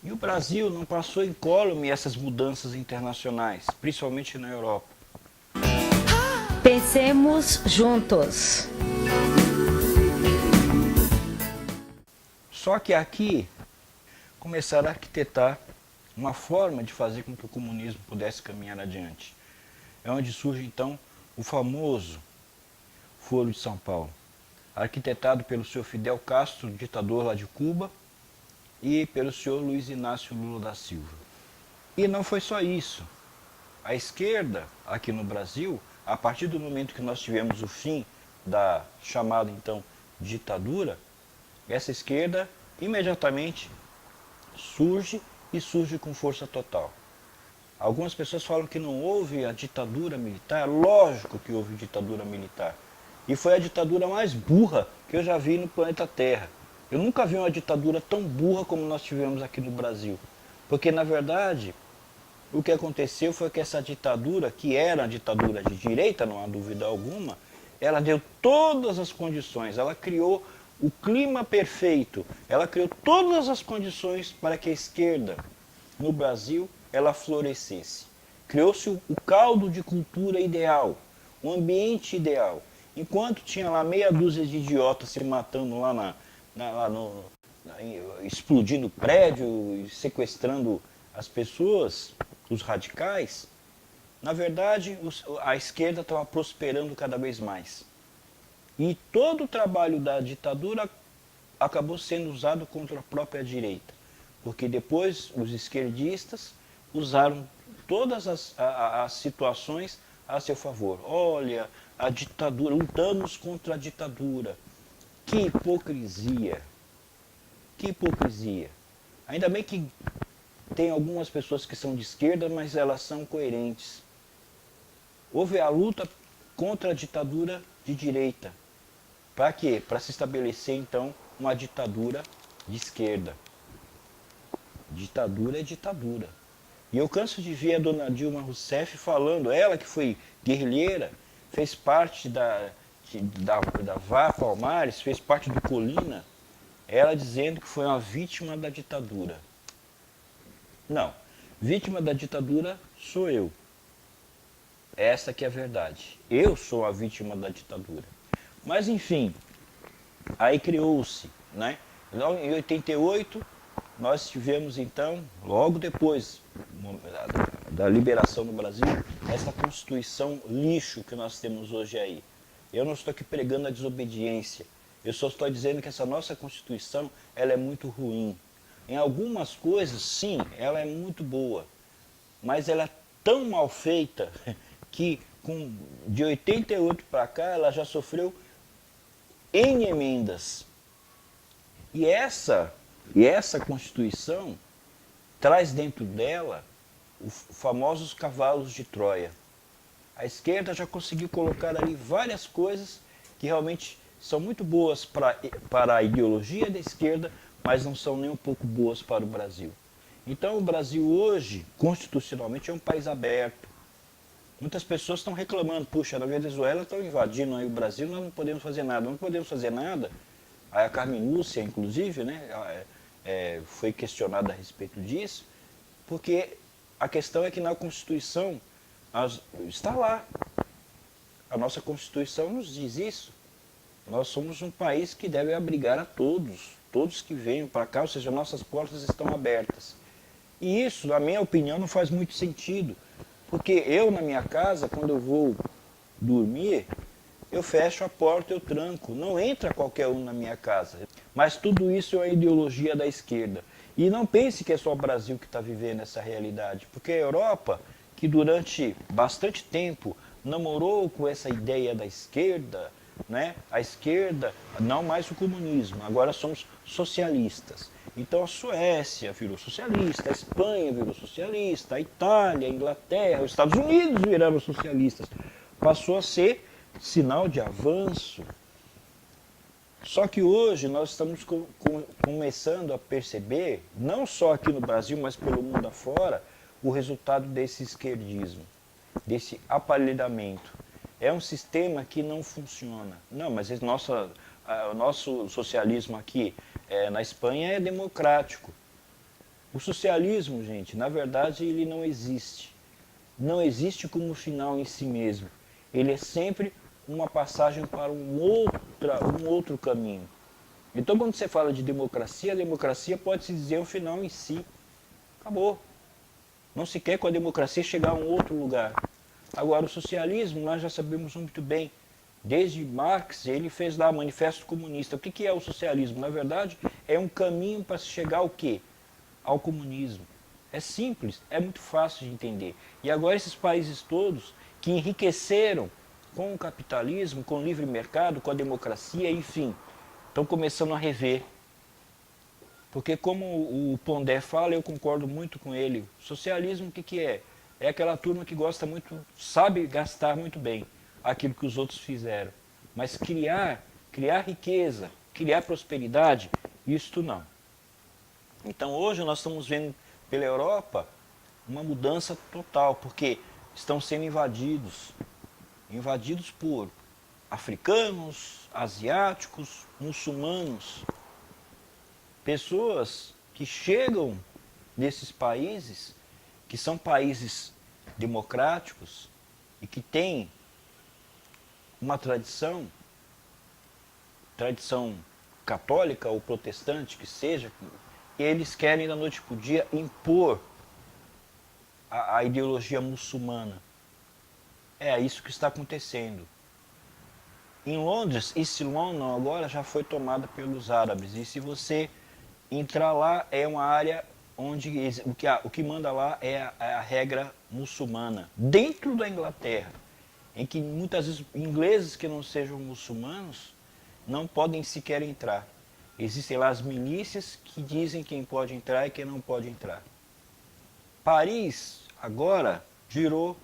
E o Brasil não passou incólume essas mudanças internacionais, principalmente na Europa. Pensemos juntos. Só que aqui começaram a arquitetar uma forma de fazer com que o comunismo pudesse caminhar adiante. É onde surge então o famoso Foro de São Paulo, arquitetado pelo senhor Fidel Castro, ditador lá de Cuba, e pelo senhor Luiz Inácio Lula da Silva. E não foi só isso. A esquerda, aqui no Brasil, a partir do momento que nós tivemos o fim da chamada então ditadura, essa esquerda imediatamente surge e surge com força total. Algumas pessoas falam que não houve a ditadura militar. Lógico que houve ditadura militar. E foi a ditadura mais burra que eu já vi no planeta Terra. Eu nunca vi uma ditadura tão burra como nós tivemos aqui no Brasil. Porque, na verdade, o que aconteceu foi que essa ditadura, que era uma ditadura de direita, não há dúvida alguma, ela deu todas as condições, ela criou o clima perfeito, ela criou todas as condições para que a esquerda no Brasil ela florescesse. Criou-se o caldo de cultura ideal, o ambiente ideal. Enquanto tinha lá meia dúzia de idiotas se matando explodindo prédio, sequestrando as pessoas, os radicais, na verdade a esquerda estava prosperando cada vez mais. E todo o trabalho da ditadura acabou sendo usado contra a própria direita, porque depois os esquerdistas usaram todas as situações a seu favor. Olha, a ditadura, lutamos contra a ditadura. Que hipocrisia! Que hipocrisia! Ainda bem que tem algumas pessoas que são de esquerda, mas elas são coerentes. Houve a luta contra a ditadura de direita. Para quê? Para se estabelecer, então, uma ditadura de esquerda. Ditadura é ditadura. E eu canso de ver a dona Dilma Rousseff falando, ela que foi guerrilheira, fez parte da Vá Palmares, fez parte do Colina, ela dizendo que foi uma vítima da ditadura. Não, vítima da ditadura sou eu. Essa que é a verdade. Eu sou a vítima da ditadura. Mas enfim, aí criou-se, né? Em 88, nós tivemos então, logo depois da liberação no Brasil, essa Constituição lixo que nós temos hoje aí. Eu não estou aqui pregando a desobediência, eu só estou dizendo que essa nossa Constituição, ela é muito ruim. Em algumas coisas, sim, ela é muito boa, mas ela é tão mal feita que de 88 para cá ela já sofreu N emendas. E essa Constituição traz dentro dela os famosos cavalos de Troia. A esquerda já conseguiu colocar ali várias coisas que realmente são muito boas para a ideologia da esquerda, mas não são nem um pouco boas para o Brasil. Então o Brasil hoje, constitucionalmente, é um país aberto. Muitas pessoas estão reclamando, puxa, na Venezuela estão invadindo aí o Brasil, nós não podemos fazer nada. Não podemos fazer nada. Aí a Carmen Lúcia, inclusive, né, foi questionada a respeito disso, porque a questão é que na Constituição está lá. A nossa Constituição nos diz isso. Nós somos um país que deve abrigar a todos que venham para cá, ou seja, nossas portas estão abertas. E isso, na minha opinião, não faz muito sentido, porque eu, na minha casa, quando eu vou dormir, eu fecho a porta, eu tranco, não entra qualquer um na minha casa. Mas tudo isso é a ideologia da esquerda. E não pense que é só o Brasil que está vivendo essa realidade, porque a Europa, que durante bastante tempo namorou com essa ideia da esquerda, né? A esquerda, não mais o comunismo, agora somos socialistas. Então a Suécia virou socialista, a Espanha virou socialista, a Itália, a Inglaterra, os Estados Unidos viraram socialistas. Passou a ser sinal de avanço. Só que hoje nós estamos começando a perceber, não só aqui no Brasil, mas pelo mundo afora, o resultado desse esquerdismo, desse aparelhamento. É um sistema que não funciona. Não, mas o nosso socialismo aqui na Espanha é democrático. O socialismo, gente, na verdade ele não existe. Não existe como final em si mesmo. Ele é sempre uma passagem para um outro caminho. Então quando você fala de democracia, a democracia pode se dizer um final em si. Acabou. Não se quer com a democracia chegar a um outro lugar. Agora o socialismo, nós já sabemos muito bem. Desde Marx, ele fez lá o Manifesto Comunista. O que é o socialismo? Na verdade, é um caminho para se chegar ao quê? Ao comunismo. É simples, é muito fácil de entender. E agora esses países todos que enriqueceram com o capitalismo, com o livre mercado, com a democracia, enfim, estão começando a rever. Porque como o Pondé fala, eu concordo muito com ele, socialismo o que é? É aquela turma que gosta muito, sabe gastar muito bem aquilo que os outros fizeram. Mas criar riqueza, criar prosperidade, isto não. Então hoje nós estamos vendo pela Europa uma mudança total, porque estão sendo invadidos por africanos, asiáticos, muçulmanos, pessoas que chegam nesses países, que são países democráticos e que têm uma tradição católica ou protestante que seja, e eles querem da noite para o dia impor a ideologia muçulmana. É isso que está acontecendo. Em Londres, East London agora já foi tomada pelos árabes. E se você entrar lá, é uma área onde o que manda lá é a regra muçulmana. Dentro da Inglaterra, em que muitas vezes ingleses que não sejam muçulmanos não podem sequer entrar. Existem lá as milícias que dizem quem pode entrar e quem não pode entrar. Paris, agora, virou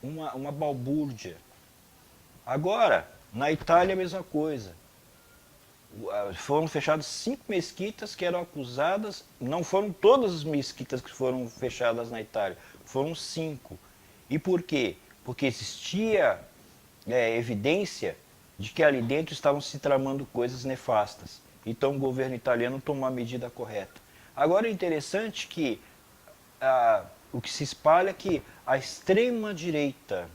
uma balbúrdia. Agora, na Itália, a mesma coisa. Foram fechadas 5 mesquitas que eram acusadas, não foram todas as mesquitas que foram fechadas na Itália, foram 5. E por quê? Porque existia evidência de que ali dentro estavam se tramando coisas nefastas. Então o governo italiano tomou a medida correta. Agora é interessante que o que se espalha é que a extrema-direita,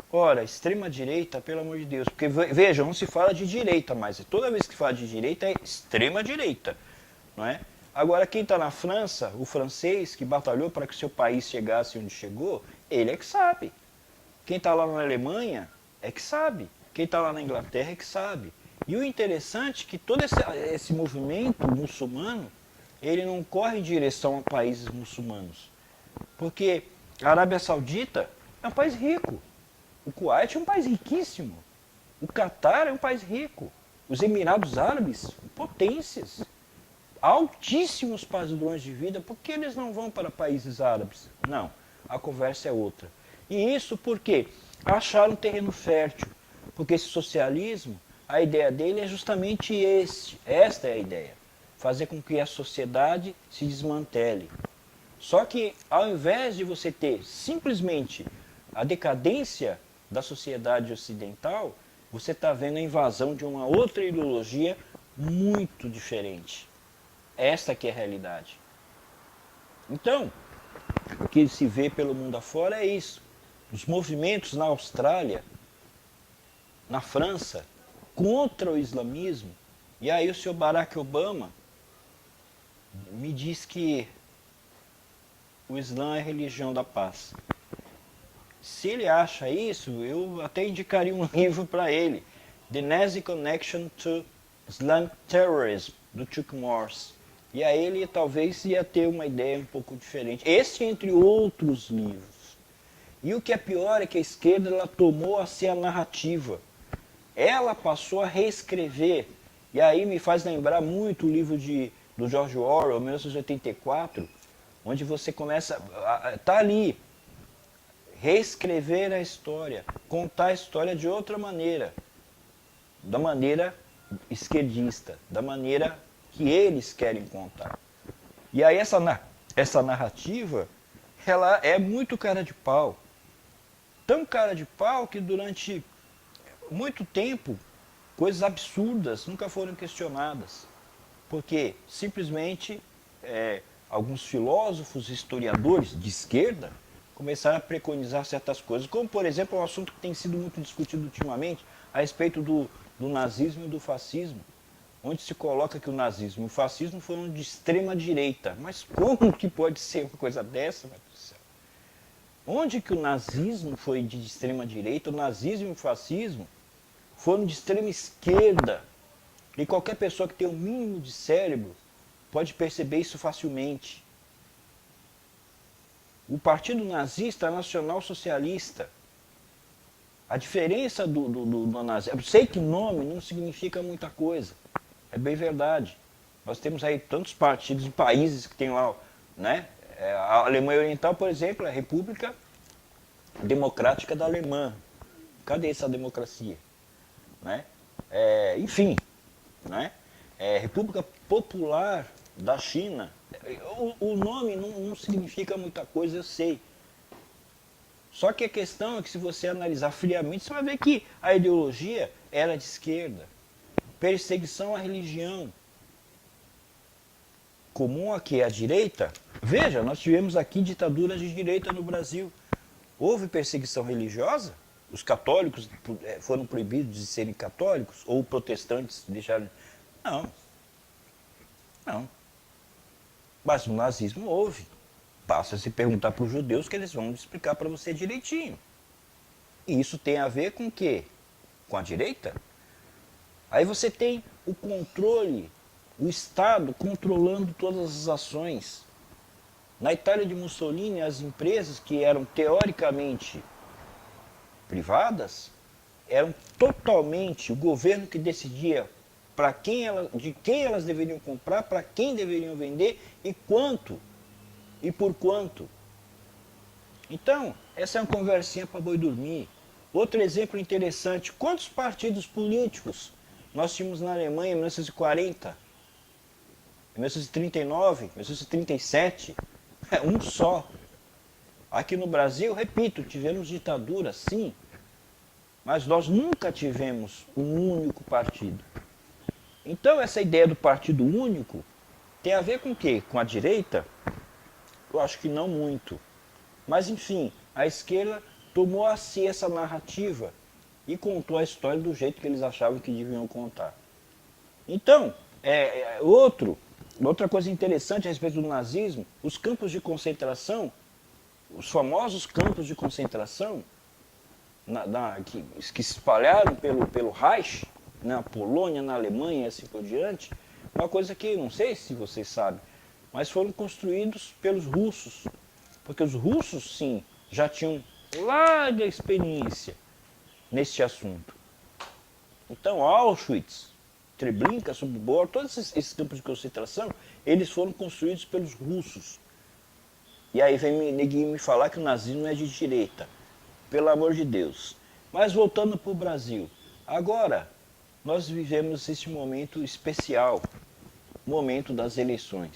ora, extrema-direita, pelo amor de Deus, porque veja, não se fala de direita mais, toda vez que fala de direita é extrema-direita, não é? Agora quem está na França, o francês que batalhou para que o seu país chegasse onde chegou, ele é que sabe. Quem está lá na Alemanha é que sabe. Quem está lá na Inglaterra é que sabe. E o interessante é que todo esse movimento muçulmano, ele não corre em direção a países muçulmanos. Porque a Arábia Saudita é um país rico. O Kuwait é um país riquíssimo. O Catar é um país rico. Os Emirados Árabes, potências. Altíssimos padrões de vida. Por que eles não vão para países árabes? Não, a conversa é outra. E isso porque acharam um terreno fértil. Porque esse socialismo, a ideia dele é justamente esta é a ideia. Fazer com que a sociedade se desmantele. Só que ao invés de você ter simplesmente a decadência da sociedade ocidental, você está vendo a invasão de uma outra ideologia muito diferente. Esta que é a realidade. Então, o que se vê pelo mundo afora é isso. Os movimentos na Austrália, na França, contra o islamismo. E aí o senhor Barack Obama me diz que o Islã é a religião da paz. Se ele acha isso, eu até indicaria um livro para ele, The Nazi Connection to Islamic Terrorism, do Chuck Morse. E aí ele talvez ia ter uma ideia um pouco diferente. Esse entre outros livros. E o que é pior é que a esquerda ela tomou assim a narrativa. Ela passou a reescrever. E aí me faz lembrar muito o livro do George Orwell, 1984, onde você começa, tá ali, reescrever a história, contar a história de outra maneira, da maneira esquerdista, da maneira que eles querem contar. E aí essa narrativa, ela é muito cara de pau. Tão cara de pau que durante muito tempo, coisas absurdas nunca foram questionadas. Porque simplesmente alguns filósofos, historiadores de esquerda, começaram a preconizar certas coisas, como, por exemplo, um assunto que tem sido muito discutido ultimamente, a respeito do nazismo e do fascismo, onde se coloca que o nazismo e o fascismo foram de extrema direita. Mas como que pode ser uma coisa dessa, meu Deus do céu? Onde que o nazismo foi de extrema direita, o nazismo e o fascismo foram de extrema esquerda? E qualquer pessoa que tem o mínimo de cérebro pode perceber isso facilmente. O Partido Nazista é Nacional Socialista. A diferença do nazismo... Eu sei que nome não significa muita coisa. É bem verdade. Nós temos aí tantos partidos e países que tem lá, né? A Alemanha Oriental, por exemplo, é a República Democrática da Alemanha. Cadê essa democracia? Né? Enfim, né? República Popular da China. O nome não significa muita coisa, eu sei. Só que a questão é que se você analisar friamente, você vai ver que a ideologia era de esquerda. Perseguição à religião. Comum aqui à direita. Veja, nós tivemos aqui ditaduras de direita no Brasil. Houve perseguição religiosa? Os católicos foram proibidos de serem católicos? Ou protestantes deixaram... Não. Não. Mas no nazismo houve. Basta se perguntar para os judeus que eles vão explicar para você direitinho. E isso tem a ver com o quê? Com a direita? Aí você tem o controle, o Estado controlando todas as ações. Na Itália de Mussolini, as empresas que eram teoricamente privadas, eram totalmente o governo que decidia de quem elas deveriam comprar, para quem deveriam vender e quanto e por quanto. Então, essa é uma conversinha para boi dormir. Outro exemplo interessante, quantos partidos políticos nós tínhamos na Alemanha em 1940, em 1939, 1937? Um só. Aqui no Brasil, repito, tivemos ditadura, sim, mas nós nunca tivemos um único partido. Então, essa ideia do partido único tem a ver com o quê? Com a direita? Eu acho que não muito. Mas, enfim, a esquerda tomou a si essa narrativa e contou a história do jeito que eles achavam que deviam contar. Então, outra coisa interessante a respeito do nazismo, os campos de concentração, os famosos campos de concentração que se espalharam pelo Reich, na Polônia, na Alemanha e assim por diante, uma coisa que não sei se vocês sabem, mas foram construídos pelos russos. Porque os russos, sim, já tinham larga experiência neste assunto. Então, Auschwitz, Treblinka, Sobibor, todos esses campos de concentração, eles foram construídos pelos russos. E aí vem neguinho me falar que o nazismo é de direita. Pelo amor de Deus. Mas voltando para o Brasil. Agora, nós vivemos esse momento especial, momento das eleições.